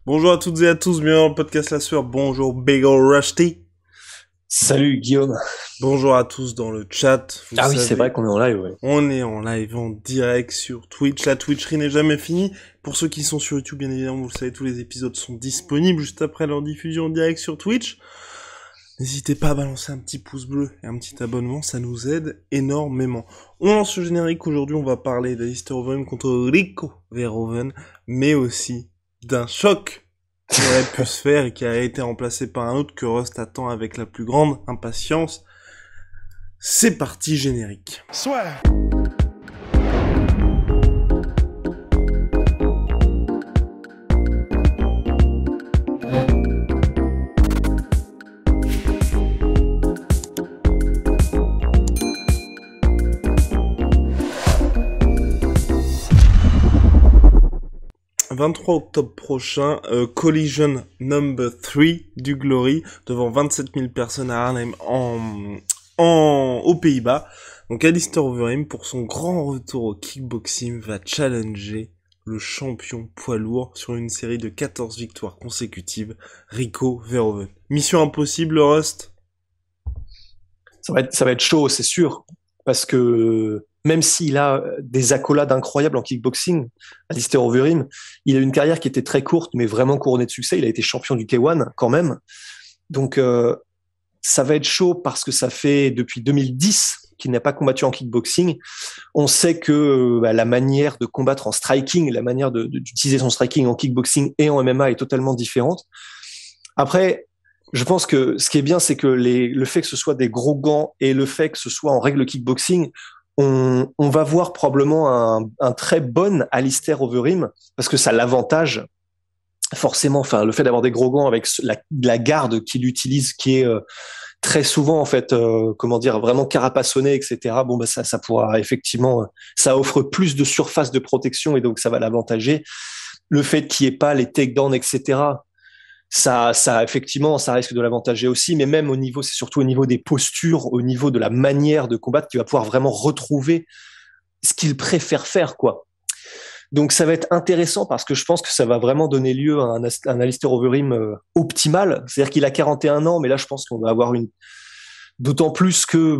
Bonjour à toutes et à tous, bienvenue dans le podcast La Sueur. Bonjour Bagel Rusty. Salut Guillaume. Bonjour à tous dans le chat. Vous Ah oui, c'est savez, vrai qu'on est en live, ouais. on est en live en direct sur Twitch. La Twitcherie n'est jamais finie. Pour ceux qui sont sur YouTube, bien évidemment, vous le savez, tous les épisodes sont disponibles juste après leur diffusion en direct sur Twitch. N'hésitez pas à balancer un petit pouce bleu et un petit abonnement, ça nous aide énormément. On lance le générique, aujourd'hui on va parler d'Alistair Overeem contre Rico Verhoeven, mais aussi d'un choc qui aurait pu se faire et qui a été remplacé par un autre que Rust attend avec la plus grande impatience. C'est parti, générique. Soit. 23 octobre prochain, Collision Number 3 du Glory, devant 27 000 personnes à Arnhem aux Pays-Bas. Donc Alistair Overeem, pour son grand retour au kickboxing, va challenger le champion poids lourd sur une série de 14 victoires consécutives, Rico Verhoeven. Mission impossible, Rust? Ça va être chaud, c'est sûr. Parce que même s'il a des accolades incroyables en kickboxing, Alistair Overeem, il a une carrière qui était très courte, mais vraiment couronnée de succès. Il a été champion du K1 quand même. Donc ça va être chaud parce que ça fait depuis 2010 qu'il n'a pas combattu en kickboxing. On sait que la manière de combattre en striking, la manière d'utiliser son striking en kickboxing et en MMA est totalement différente. Après, je pense que ce qui est bien, c'est que le fait que ce soit des gros gants et le fait que ce soit en règle kickboxing, on va voir probablement un très bon Alistair Overeem parce que ça l'avantage forcément. Enfin, le fait d'avoir des gros gants avec la garde qu'il utilise, qui est très souvent en fait, comment dire, vraiment carapassonné, etc. Bon, bah ça pourra effectivement, ça offre plus de surface de protection et donc ça va l'avantager. Le fait qu'il n'y ait pas les takedowns, etc. Ça effectivement, ça risque de l'avantager aussi, mais même au niveau, c'est surtout au niveau des postures, au niveau de la manière de combattre, qu'il va pouvoir vraiment retrouver ce qu'il préfère faire, quoi. Donc ça va être intéressant parce que je pense que ça va vraiment donner lieu à un Alistair Overeem optimal. C'est-à-dire qu'il a 41 ans, mais là je pense qu'on va avoir d'autant plus que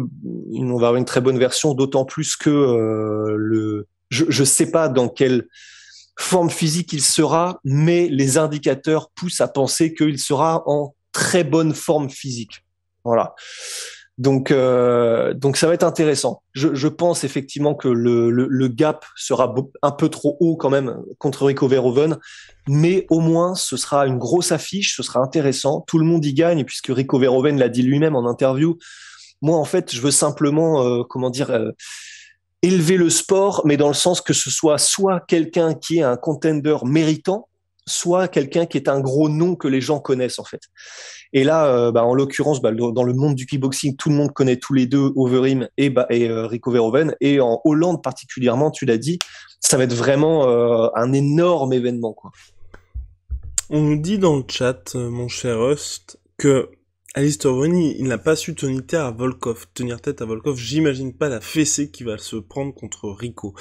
on va avoir une très bonne version, d'autant plus que je sais pas dans quelle forme physique il sera, mais les indicateurs poussent à penser qu'il sera en très bonne forme physique. Voilà. Donc ça va être intéressant. Je pense effectivement que le gap sera un peu trop haut quand même contre Rico Verhoeven, mais au moins ce sera une grosse affiche, ce sera intéressant. Tout le monde y gagne puisque Rico Verhoeven l'a dit lui-même en interview. Moi en fait, je veux simplement élever le sport, mais dans le sens que ce soit quelqu'un qui est un contender méritant, soit quelqu'un qui est un gros nom que les gens connaissent en fait. Et là, en l'occurrence, dans le monde du kickboxing, tout le monde connaît tous les deux Overeem et Rico Verhoeven. Et en Hollande particulièrement, tu l'as dit, ça va être vraiment un énorme événement, quoi. On nous dit dans le chat, mon cher Rust, que Alistair Overeem, il n'a pas su tenir tête à Volkov. J'imagine pas la fessée qu'il va se prendre contre Rico.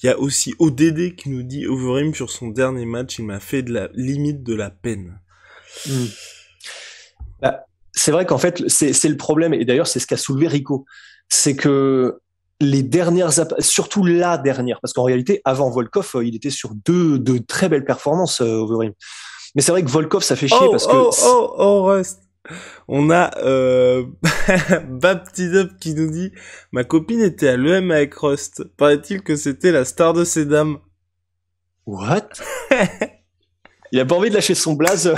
Il y a aussi ODD qui nous dit Overeem sur son dernier match, il m'a fait de la limite de la peine. C'est vrai qu'en fait, c'est le problème, et d'ailleurs, c'est ce qu'a soulevé Rico. C'est que les dernières, surtout la dernière, parce qu'en réalité, avant Volkov, il était sur de très belles performances, Overeem. Mais c'est vrai que Volkov, ça fait chier parce que... Rust. On a Baptideup qui nous dit ma copine était à l'EM avec Rust. Paraît-il que c'était la star de ces dames. What? Il a pas envie de lâcher son blaze,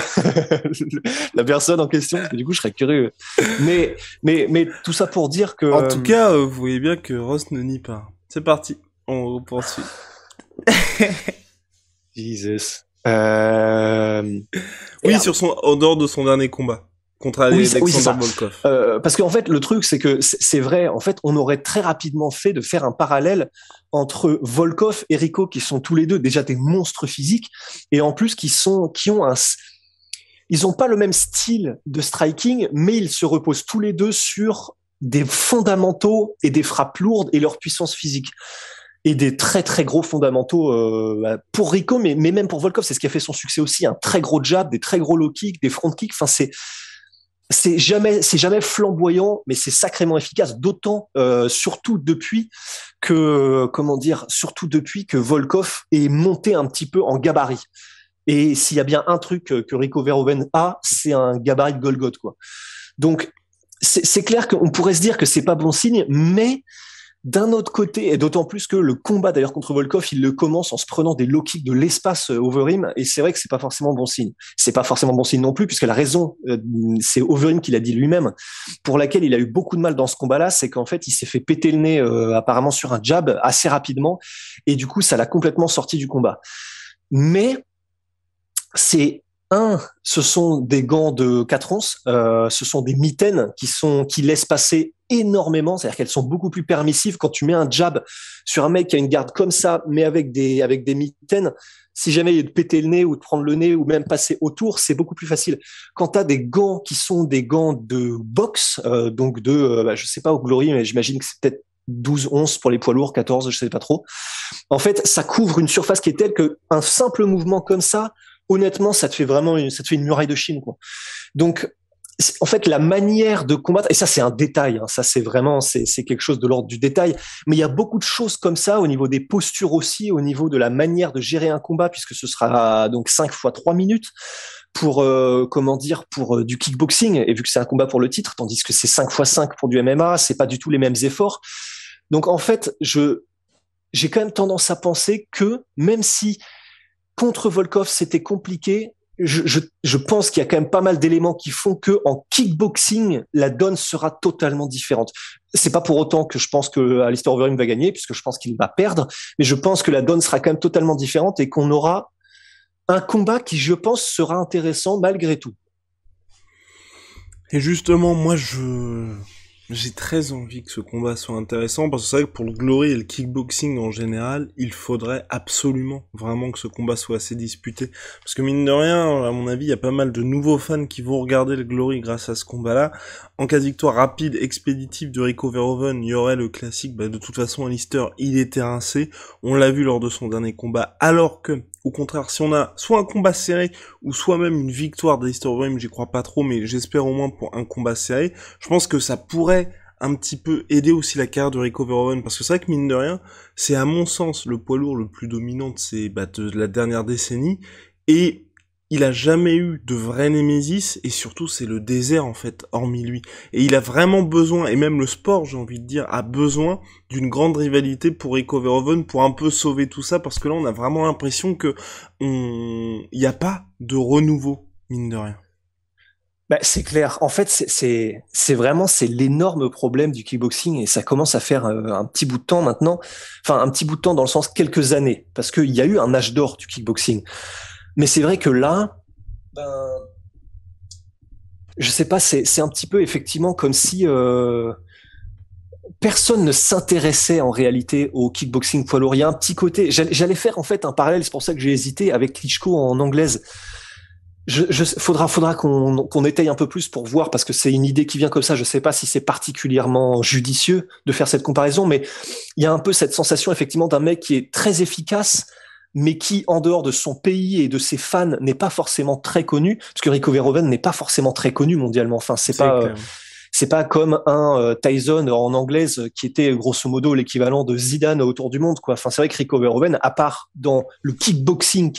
la personne en question, parce que du coup, je serais curieux. Mais tout ça pour dire que... En tout cas, vous voyez bien que Rust ne nie pas. C'est parti, on poursuit. Jesus. Oui, en dehors de son dernier combat. Contre Alexander Volkov. Parce qu'en fait, le truc, c'est que c'est vrai, en fait, on aurait très rapidement fait de faire un parallèle entre Volkov et Rico, qui sont tous les deux déjà des monstres physiques, et en plus ils ont pas le même style de striking, mais ils se reposent tous les deux sur des fondamentaux et des frappes lourdes et leur puissance physique. et des très très gros fondamentaux pour Rico, mais même pour Volkov, c'est ce qui a fait son succès aussi. Un très gros jab, des très gros low kicks, des front kicks. Enfin, c'est jamais flamboyant, mais c'est sacrément efficace. D'autant, surtout depuis que Volkov est monté un petit peu en gabarit. Et s'il y a bien un truc que Rico Verhoeven a, c'est un gabarit de Golgoth, quoi. Donc, c'est clair qu'on pourrait se dire que c'est pas bon signe, mais d'un autre côté, et d'autant plus que le combat d'ailleurs contre Volkov, il le commence en se prenant des low kicks de l'espace Overeem, et c'est vrai que c'est pas forcément bon signe. C'est pas forcément bon signe non plus, puisque la raison, c'est Overeem qui l'a dit lui-même, pour laquelle il a eu beaucoup de mal dans ce combat-là, c'est qu'en fait, il s'est fait péter le nez apparemment sur un jab assez rapidement, et du coup, ça l'a complètement sorti du combat. Mais ce sont des gants de 4 onces, ce sont des mitaines qui laissent passer énormément, c'est-à-dire qu'elles sont beaucoup plus permissives. Quand tu mets un jab sur un mec qui a une garde comme ça, mais avec des mitaines, si jamais il est de péter le nez ou de prendre le nez ou même passer autour, c'est beaucoup plus facile. Quand tu as des gants qui sont des gants de boxe, donc je sais pas au Glory, mais j'imagine que c'est peut-être 12 onces pour les poids lourds, 14, je sais pas trop. En fait, ça couvre une surface qui est telle qu'un simple mouvement comme ça, honnêtement, ça te fait une muraille de Chine, quoi. Donc, en fait, la manière de combattre, et ça, c'est un détail, hein, ça, c'est quelque chose de l'ordre du détail, mais il y a beaucoup de choses comme ça au niveau des postures aussi, au niveau de la manière de gérer un combat, puisque ce sera donc 5 fois 3 minutes pour, du kickboxing, et vu que c'est un combat pour le titre, tandis que c'est 5 fois 5 pour du MMA, c'est pas du tout les mêmes efforts. Donc, en fait, j'ai quand même tendance à penser que, même si contre Volkov, c'était compliqué. Je pense qu'il y a quand même pas mal d'éléments qui font que en kickboxing, la donne sera totalement différente. C'est pas pour autant que je pense que Alistair Overeem va gagner, puisque je pense qu'il va perdre, mais je pense que la donne sera quand même totalement différente et qu'on aura un combat qui, je pense, sera intéressant malgré tout. Et justement, moi, j'ai très envie que ce combat soit intéressant, parce que c'est vrai que pour le Glory et le kickboxing en général, il faudrait absolument vraiment que ce combat soit assez disputé. Parce que mine de rien, à mon avis, il y a pas mal de nouveaux fans qui vont regarder le Glory grâce à ce combat-là. En cas de victoire rapide, expéditive de Rico Verhoeven, il y aurait le classique, de toute façon, Alistair, il était rincé. On l'a vu lors de son dernier combat, alors que, au contraire, si on a soit un combat serré, ou soit même une victoire d'Alistair Overeem, j'y crois pas trop, mais j'espère au moins pour un combat serré, je pense que ça pourrait un petit peu aider aussi la carrière de Rico Verhoeven, parce que c'est vrai que mine de rien, c'est à mon sens le poids lourd le plus dominant de la dernière décennie, et il a jamais eu de vrai némésis, et surtout c'est le désert en fait, hormis lui. Et il a vraiment besoin, et même le sport j'ai envie de dire, a besoin d'une grande rivalité pour Rico Verhoeven pour un peu sauver tout ça, parce que là on a vraiment l'impression que il n'y a pas de renouveau, mine de rien. C'est clair. En fait, c'est l'énorme problème du kickboxing et ça commence à faire un petit bout de temps maintenant. Enfin, un petit bout de temps dans le sens quelques années, parce qu'il y a eu un âge d'or du kickboxing. Mais c'est vrai que là, je sais pas, c'est un petit peu effectivement comme si personne ne s'intéressait en réalité au kickboxing poids lourd. Il y a un petit côté. J'allais faire en fait un parallèle, c'est pour ça que j'ai hésité avec Klitschko en anglaise. Faudra qu'on étaye un peu plus pour voir, parce que c'est une idée qui vient comme ça. Je sais pas si c'est particulièrement judicieux de faire cette comparaison, mais il y a un peu cette sensation effectivement d'un mec qui est très efficace, mais qui, en dehors de son pays et de ses fans, n'est pas forcément très connu, parce que Rico Verhoeven n'est pas forcément très connu mondialement. Enfin, c'est pas comme un Tyson en anglaise qui était grosso modo l'équivalent de Zidane autour du monde, quoi. Enfin, c'est vrai que Rico Verhoeven, à part dans le kickboxing,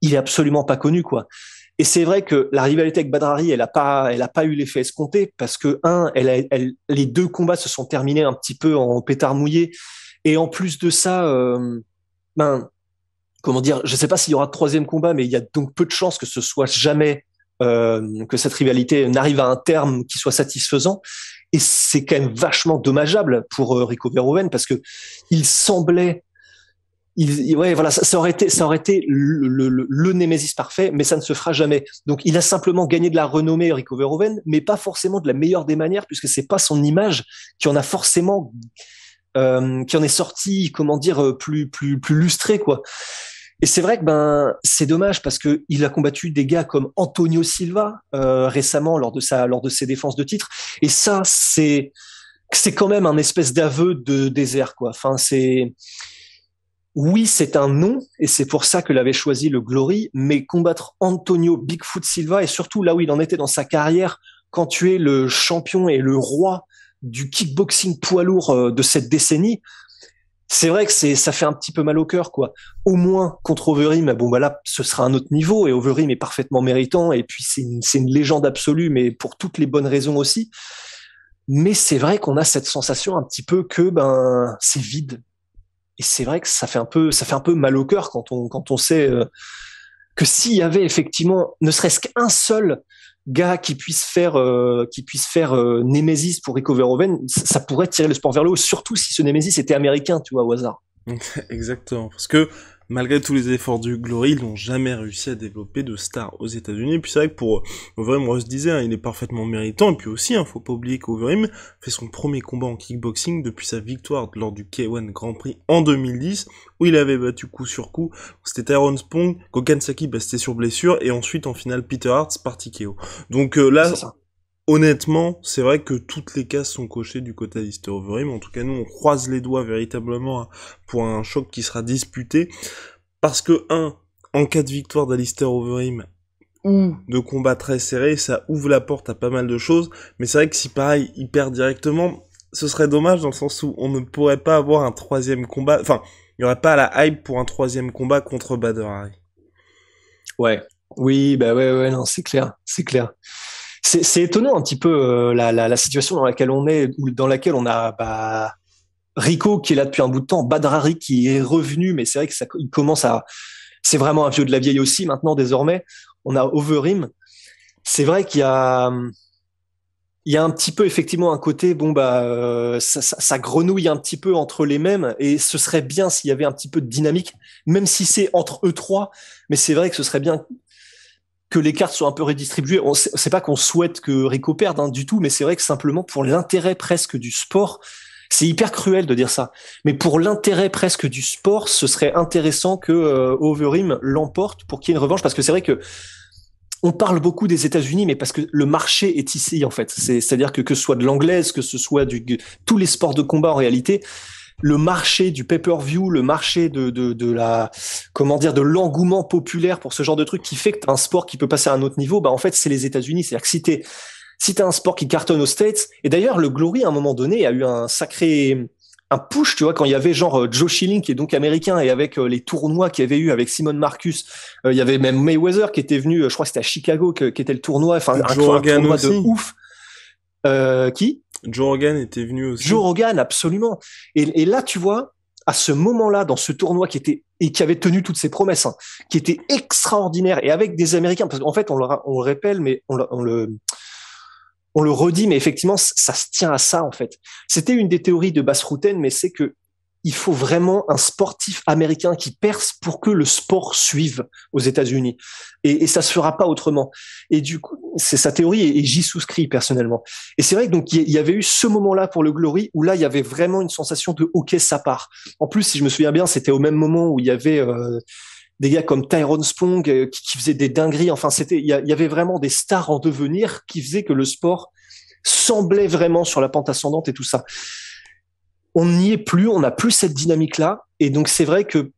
il est absolument pas connu, quoi. Et c'est vrai que la rivalité avec Badrari, elle a pas eu l'effet escompté, parce que les deux combats se sont terminés un petit peu en pétard mouillé. Et en plus de ça, comment dire, je sais pas s'il y aura de troisième combat, mais il y a donc peu de chances que ce soit jamais, que cette rivalité n'arrive à un terme qui soit satisfaisant. Et c'est quand même vachement dommageable pour Rico Verhoeven, parce que il semblait ouais, voilà, ça aurait été le Némésis parfait, mais ça ne se fera jamais. Donc, il a simplement gagné de la renommée, Rico Verhoeven, mais pas forcément de la meilleure des manières, puisque c'est pas son image qui en a forcément, qui en est sorti, comment dire, plus lustré, quoi. Et c'est vrai que c'est dommage, parce que il a combattu des gars comme Antonio Silva récemment lors de ses défenses de titre, et ça c'est quand même un espèce d'aveu de désert, quoi. Enfin, oui, c'est un nom, et c'est pour ça que l'avait choisi le Glory, mais combattre Antonio Bigfoot Silva, et surtout là où il en était dans sa carrière, quand tu es le champion et le roi du kickboxing poids lourd de cette décennie, c'est vrai que ça fait un petit peu mal au cœur, quoi. Au moins, contre Overeem, bon, bah là, ce sera un autre niveau, et Overeem est parfaitement méritant, et puis c'est une légende absolue, mais pour toutes les bonnes raisons aussi. Mais c'est vrai qu'on a cette sensation un petit peu que, ben, c'est vide. Et c'est vrai que ça fait un peu mal au cœur quand on sait que s'il y avait effectivement, ne serait-ce qu'un seul gars qui puisse faire Nemesis pour Rico Verhoeven, ça pourrait tirer le sport vers le haut, surtout si ce Nemesis était américain, tu vois, au hasard. Exactement, parce que malgré tous les efforts du Glory, ils n'ont jamais réussi à développer de stars aux États-Unis. Et puis c'est vrai que pour Overeem, Ross disait, hein, il est parfaitement méritant. Et puis aussi, hein, faut pas oublier qu'Overeem fait son premier combat en kickboxing depuis sa victoire lors du K1 Grand Prix en 2010, où il avait battu coup sur coup. C'était Tyrone Spong, Gokhan Saki, bah, c'était sur blessure, et ensuite en finale Peter Hartz par TKO. Donc là, C'est ça. honnêtement, c'est vrai que toutes les cases sont cochées du côté d'Alistair Overeem. En tout cas, nous, on croise les doigts véritablement hein, pour un choc qui sera disputé. Parce que, en cas de victoire d'Alistair Overeem, ou de combat très serré, ça ouvre la porte à pas mal de choses. Mais c'est vrai que si pareil, il perd directement, ce serait dommage dans le sens où on ne pourrait pas avoir un troisième combat. Enfin, il n'y aurait pas la hype pour un troisième combat contre Badr Hari. Ouais. Oui, bah ouais, non, c'est clair, c'est clair. C'est étonnant un petit peu la situation dans laquelle on est, ou dans laquelle on a bah, Rico qui est là depuis un bout de temps, Badrari qui est revenu, mais c'est vrai que ça, il commence à, c'est vraiment un vieux de la vieille aussi maintenant désormais. On a Overeem. C'est vrai il y a un petit peu effectivement un côté bon bah ça grenouille un petit peu entre les mêmes et ce serait bien s'il y avait un petit peu de dynamique, même si c'est entre eux trois. Mais c'est vrai que ce serait bien que les cartes soient un peu redistribuées. C'est pas qu'on souhaite que Rico perde hein, du tout, mais c'est vrai que simplement pour l'intérêt presque du sport, c'est hyper cruel de dire ça, mais pour l'intérêt presque du sport, ce serait intéressant que Overeem l'emporte pour qu'il y ait une revanche, parce que c'est vrai que on parle beaucoup des États-Unis, mais parce que le marché est ici en fait. C'est-à-dire que ce soit de l'anglaise, que ce soit tous les sports de combat en réalité, le marché du pay-per-view, le marché de la, comment dire, de l'engouement populaire pour ce genre de truc qui fait que t'as un sport qui peut passer à un autre niveau, bah en fait c'est les États-Unis. C'est-à-dire que si t'as un sport qui cartonne aux States, et d'ailleurs le Glory à un moment donné a eu un push, tu vois, quand il y avait genre Joe Schilling qui est donc américain et avec les tournois qu'il y avait eu avec Simon Marcus, il y avait même Mayweather qui était venu, je crois que c'était à Chicago qui était le tournoi, enfin un tournoi aussi. de ouf. Qui? Joe Rogan était venu aussi. Joe Rogan, absolument. Et là, tu vois, à ce moment-là, dans ce tournoi qui était et qui avait tenu toutes ses promesses, hein, qui était extraordinaire et avec des Américains, parce qu'en fait, on le répète, mais on le redit, mais effectivement, ça se tient à ça, en fait. C'était une des théories de Bas-Rutten, mais c'est que il faut vraiment un sportif américain qui perce pour que le sport suive aux États-Unis. Et ça se fera pas autrement. Et du coup, c'est sa théorie et j'y souscris personnellement. Et c'est vrai que donc il y avait eu ce moment-là pour le Glory où là il y avait vraiment une sensation de OK, ça part. En plus, si je me souviens bien, c'était au même moment où il y avait des gars comme Tyrone Spong qui faisaient des dingueries. Enfin, il y avait vraiment des stars en devenir qui faisaient que le sport semblait vraiment sur la pente ascendante et tout ça. On n'y est plus, on n'a plus cette dynamique-là. Et donc, c'est vrai que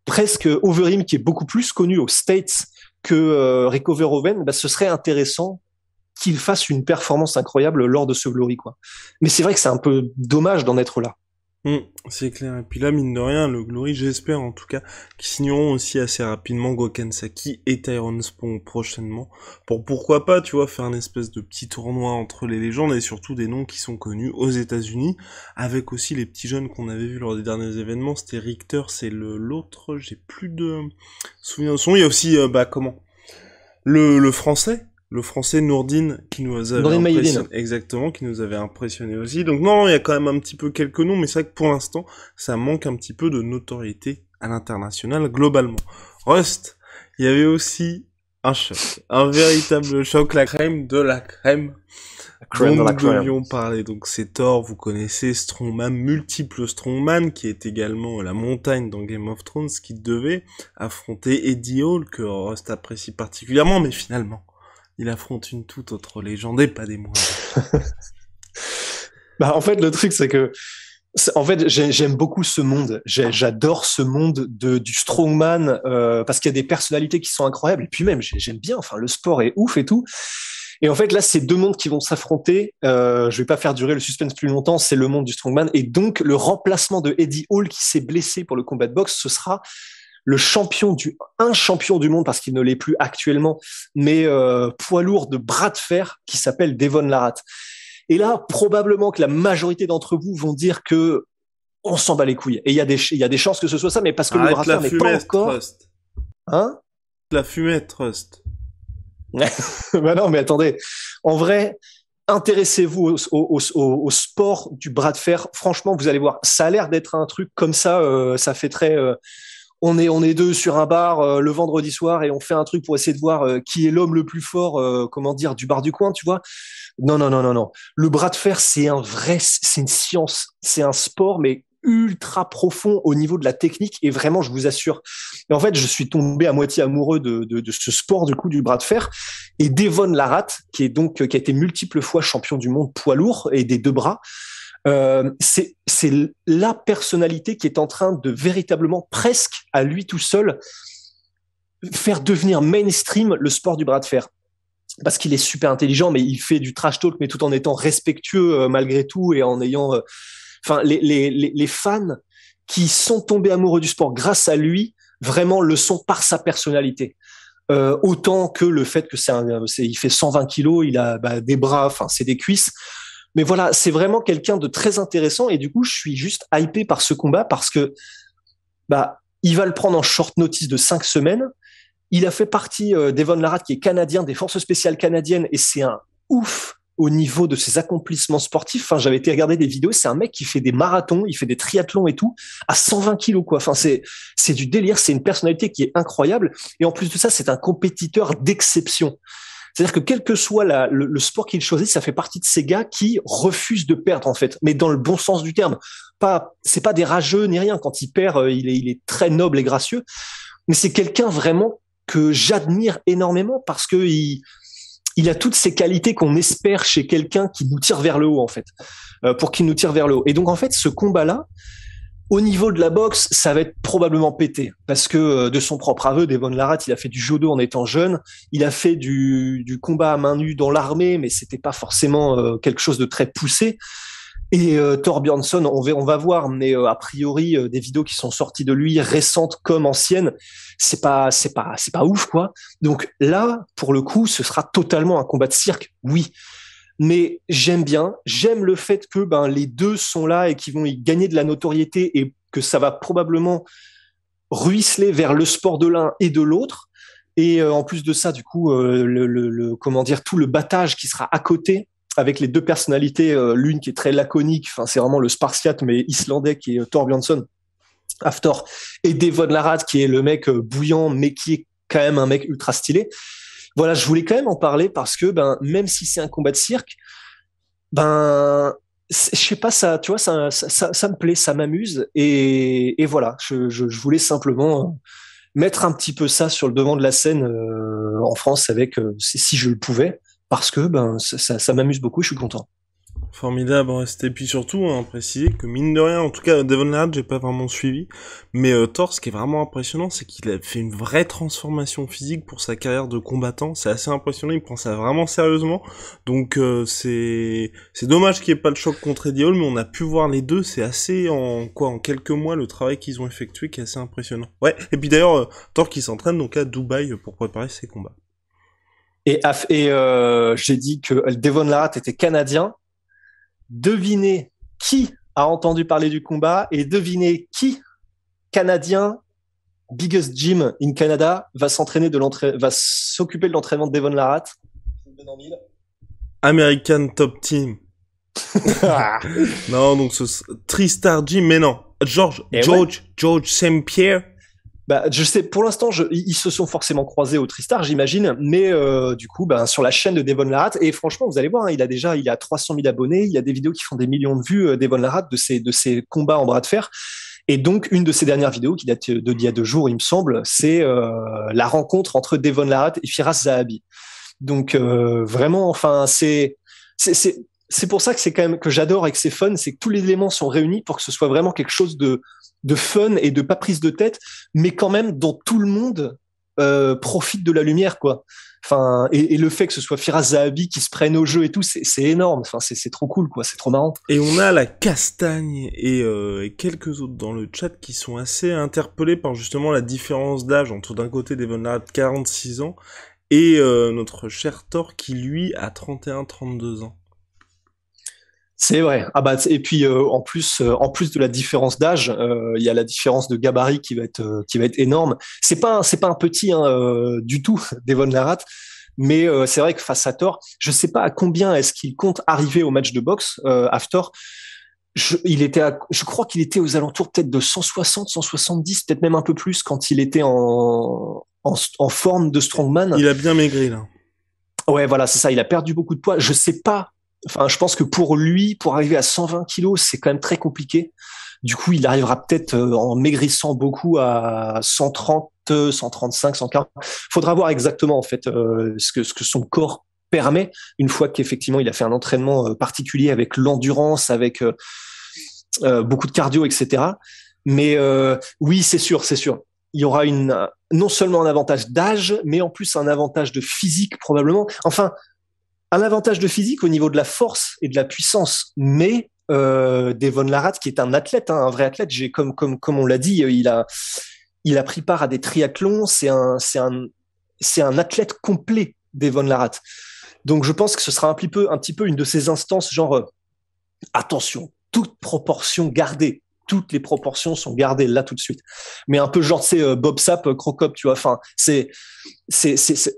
presque Overeem, qui est beaucoup plus connu aux States que Rico Verhoeven, bah, ce serait intéressant qu'il fasse une performance incroyable lors de ce Glory, quoi. Mais c'est vrai que c'est un peu dommage d'en être là. C'est clair. Et puis là, mine de rien, le Glory, j'espère en tout cas, qu'ils signeront aussi assez rapidement Gokhan Saki et Tyrone Spong prochainement. Pourquoi pas, tu vois, faire un espèce de petit tournoi entre les légendes et surtout des noms qui sont connus aux États-Unis, avec aussi les petits jeunes qu'on avait vus lors des derniers événements. C'était Richter, c'est l'autre, j'ai plus de souvenirs de son. Il y a aussi, le français. Le français Nourdine qui nous avait impressionné, exactement, qui nous avait impressionné aussi. Donc non, il y a quand même un petit peu quelques noms, mais c'est vrai que pour l'instant, ça manque un petit peu de notoriété à l'international globalement. Rust, il y avait aussi un choc, un véritable choc, la crème de la crème. Dont nous devions parler. Donc c'est Thor, vous connaissez Strongman, multiple Strongman, qui est également la montagne dans Game of Thrones, qui devait affronter Eddie Hall, que Rust apprécie particulièrement, mais finalement, il affronte une toute autre légende et pas des moindres. Bah, en fait, le truc, c'est que en fait, j'aime beaucoup ce monde. J'adore ce monde du strongman parce qu'il y a des personnalités qui sont incroyables. Et puis même, j'aime bien. Enfin, le sport est ouf et tout. Et en fait, là, c'est deux mondes qui vont s'affronter. Je vais pas faire durer le suspense plus longtemps. C'est le monde du strongman. Et donc, le remplacement de Eddie Hall qui s'est blessé pour le combat de boxe, ce sera un champion du monde parce qu'il ne l'est plus actuellement, mais poids lourd de bras de fer qui s'appelle Devon Larratt. Et là, probablement que la majorité d'entre vous vont dire que on s'en bat les couilles. Et il y a des chances que ce soit ça, mais parce que le bras de fer n'est pas encore. Trust. Hein? La fumette, Trust. Bah non, mais attendez. En vrai, intéressez-vous au sport du bras de fer. Franchement, vous allez voir. Ça a l'air d'être un truc comme ça. Ça fait très. On est deux sur un bar le vendredi soir et on fait un truc pour essayer de voir qui est l'homme le plus fort, comment dire, du bar du coin, tu vois. Non, non, non, non, non. Le bras de fer, c'est une science, c'est un sport, mais ultra profond au niveau de la technique et vraiment, je vous assure. Et en fait, je suis tombé à moitié amoureux de ce sport, du coup, du bras de fer. Et Devon Larratt, qui a été multiples fois champion du monde poids lourd et des deux bras, c'est la personnalité qui est en train de véritablement, presque à lui tout seul, faire devenir mainstream le sport du bras de fer. Parce qu'il est super intelligent, mais il fait du trash talk, mais tout en étant respectueux malgré tout et en ayant, les fans qui sont tombés amoureux du sport grâce à lui, vraiment le sont par sa personnalité. Autant que le fait que il fait 120 kilos, il a des bras, enfin c'est des cuisses. Mais voilà, c'est vraiment quelqu'un de très intéressant et du coup, je suis juste hypé par ce combat parce que il va le prendre en short notice de 5 semaines. Il a fait partie Devon Larratt, qui est canadien, des forces spéciales canadiennes, et c'est un ouf au niveau de ses accomplissements sportifs. Enfin, j'avais été regarder des vidéos, c'est un mec qui fait des marathons, il fait des triathlons et tout, à 120 kilos, quoi. Enfin, c'est du délire, c'est une personnalité qui est incroyable. Et en plus de ça, c'est un compétiteur d'exception. C'est-à-dire que quel que soit le sport qu'il choisit, ça fait partie de ces gars qui refusent de perdre, en fait, mais dans le bon sens du terme. C'est pas des rageux ni rien. Quand il perd, il est très noble et gracieux. Mais c'est quelqu'un vraiment que j'admire énormément parce que il a toutes ces qualités qu'on espère chez quelqu'un qui nous tire vers le haut, en fait, pour qu'il nous tire vers le haut. Et donc, en fait, ce combat-là, au niveau de la boxe, ça va être probablement pété parce que de son propre aveu, Devon Larratt, il a fait du judo en étant jeune, il a fait du combat à main nue dans l'armée, mais c'était pas forcément quelque chose de très poussé. Et Thorbjornson, on va voir, mais a priori des vidéos qui sont sorties de lui, récentes comme anciennes, c'est pas ouf, quoi. Donc là, pour le coup, ce sera totalement un combat de cirque, oui. Mais j'aime le fait que les deux sont là et qu'ils vont y gagner de la notoriété et que ça va probablement ruisseler vers le sport de l'un et de l'autre. Et en plus de ça, du coup, comment dire, tout le battage qui sera à côté avec les deux personnalités, l'une qui est très laconique, enfin c'est vraiment le Spartiate mais islandais qui est Thorbjornson, Hafthor, et Devon Larratt qui est le mec bouillant mais qui est quand même un mec ultra stylé. Voilà, je voulais quand même en parler parce que même si c'est un combat de cirque, je sais pas, ça, tu vois, ça me plaît, ça m'amuse et voilà, je voulais simplement mettre un petit peu ça sur le devant de la scène en France avec si je le pouvais. Parce que ça m'amuse beaucoup, je suis content. Formidable, et puis surtout, préciser que mine de rien, en tout cas, Devon Larratt, j'ai pas vraiment suivi, mais Thor, ce qui est vraiment impressionnant, c'est qu'il a fait une vraie transformation physique pour sa carrière de combattant, c'est assez impressionnant, il prend ça vraiment sérieusement, donc c'est dommage qu'il n'y ait pas le choc contre Eddie Hall, mais on a pu voir les deux, c'est assez en quelques mois, le travail qu'ils ont effectué qui est assez impressionnant. Ouais, et puis d'ailleurs, Thor qui s'entraîne donc à Dubaï pour préparer ses combats. Et j'ai dit que Devon Larratt était canadien. Devinez qui a entendu parler du combat et devinez qui, canadien, biggest gym in Canada, va s'occuper de l'entraînement de Devon Larratt. American Top Team. Non, donc ce Tristar Gym, mais non. George St. Pierre. Je sais, pour l'instant, ils se sont forcément croisés au Tristar, j'imagine, mais du coup, sur la chaîne de Devon Larratt, et franchement, vous allez voir, il a 300 000 abonnés, il y a des vidéos qui font des millions de vues, Devon Larratt, de ses combats en bras de fer, et donc, une de ses dernières vidéos, qui date d'il y a 2 jours, il me semble, c'est la rencontre entre Devon Larratt et Firas Zahabi. Donc, vraiment, enfin, c'est pour ça que c'est quand même que j'adore et que c'est fun, c'est que tous les éléments sont réunis pour que ce soit vraiment quelque chose de fun et de pas prise de tête, mais quand même dont tout le monde profite de la lumière, quoi. Enfin, et le fait que ce soit Firas Zahabi qui se prenne au jeu et tout, c'est énorme. Enfin, c'est trop cool, quoi. C'est trop marrant. Et on a la Castagne et quelques autres dans le chat qui sont assez interpellés par justement la différence d'âge entre d'un côté Devon Larratt 46 ans et notre cher Thor qui lui a 31-32 ans. C'est vrai. Ah bah et puis en plus de la différence d'âge, il y a la différence de gabarit qui va être énorme. C'est pas un petit hein, du tout, Devon Larratt, mais c'est vrai que face à Thor, je sais pas à combien est-ce qu'il compte arriver au match de boxe after. Je crois qu'il était aux alentours peut-être de 160, 170, peut-être même un peu plus quand il était en forme de strongman. Il a bien maigri là. Ouais, voilà, c'est ça. Il a perdu beaucoup de poids. Je sais pas. Enfin, je pense que pour lui, pour arriver à 120 kilos, c'est quand même très compliqué. Du coup, il arrivera peut-être en maigrissant beaucoup à 130, 135, 140. Faudra voir exactement en fait ce que son corps permet une fois qu'effectivement il a fait un entraînement particulier avec l'endurance, avec beaucoup de cardio, etc. Mais oui, c'est sûr, c'est sûr. Il y aura non seulement un avantage d'âge, mais en plus un avantage de physique probablement. Enfin, un avantage de physique au niveau de la force et de la puissance, mais Devon Larratt, qui est un athlète, hein, un vrai athlète, comme on l'a dit, il a pris part à des triathlons, c'est un athlète complet, Devon Larratt. Donc je pense que ce sera un petit peu une de ces instances genre attention, toute proportion gardée. Toutes les proportions sont gardées là tout de suite. Mais un peu genre, c'est Bob Sapp, Crocop, tu vois. Enfin, c'est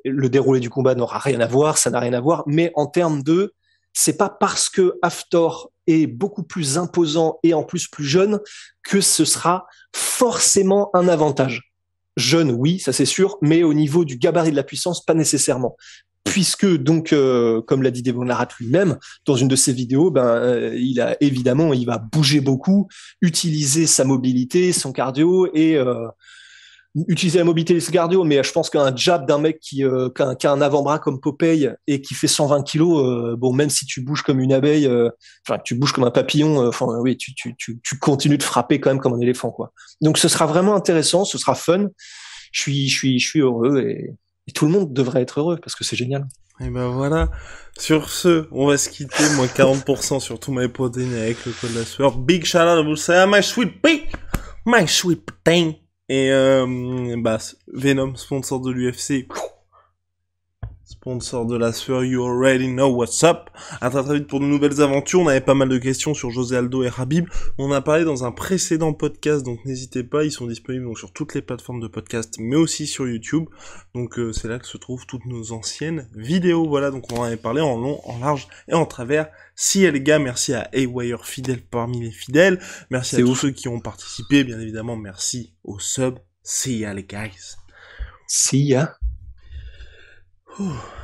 le déroulé du combat n'aura rien à voir, ça n'a rien à voir. Mais en termes c'est pas parce que Hafthor est beaucoup plus imposant et en plus jeune que ce sera forcément un avantage. Jeune, oui, ça c'est sûr, mais au niveau du gabarit de la puissance, pas nécessairement. Puisque donc, comme l'a dit Devon Larratt lui-même dans une de ses vidéos, il va bouger beaucoup, utiliser sa mobilité, son cardio et utiliser la mobilité et son cardio. Mais je pense qu'un jab d'un mec qui a un avant-bras comme Popeye et qui fait 120 kilos, bon, même si tu bouges comme une abeille, enfin tu bouges comme un papillon, enfin oui, tu continues de frapper quand même comme un éléphant, quoi. Donc ce sera vraiment intéressant, ce sera fun. Je suis heureux et tout le monde devrait être heureux parce que c'est génial. Et ben voilà. Sur ce, on va se quitter. Moins 40% sur tous mes protéines avec le code de la sueur. Big shout out, vous savez, my sweet pea, my sweet protein. Et Venom, sponsor de l'UFC. Sponsor de la sueur, you already know what's up. À très vite pour de nouvelles aventures. On avait pas mal de questions sur José Aldo et Khabib. On a parlé dans un précédent podcast, donc n'hésitez pas. Ils sont disponibles donc sur toutes les plateformes de podcast, mais aussi sur YouTube. Donc c'est là que se trouvent toutes nos anciennes vidéos. Voilà, donc on en avait parlé en long, en large et en travers. Si les gars, merci à A-Wire fidèle parmi les fidèles. Merci à tous ceux qui ont participé, bien évidemment. Merci aux subs. See ya les guys. See ya. Ouh.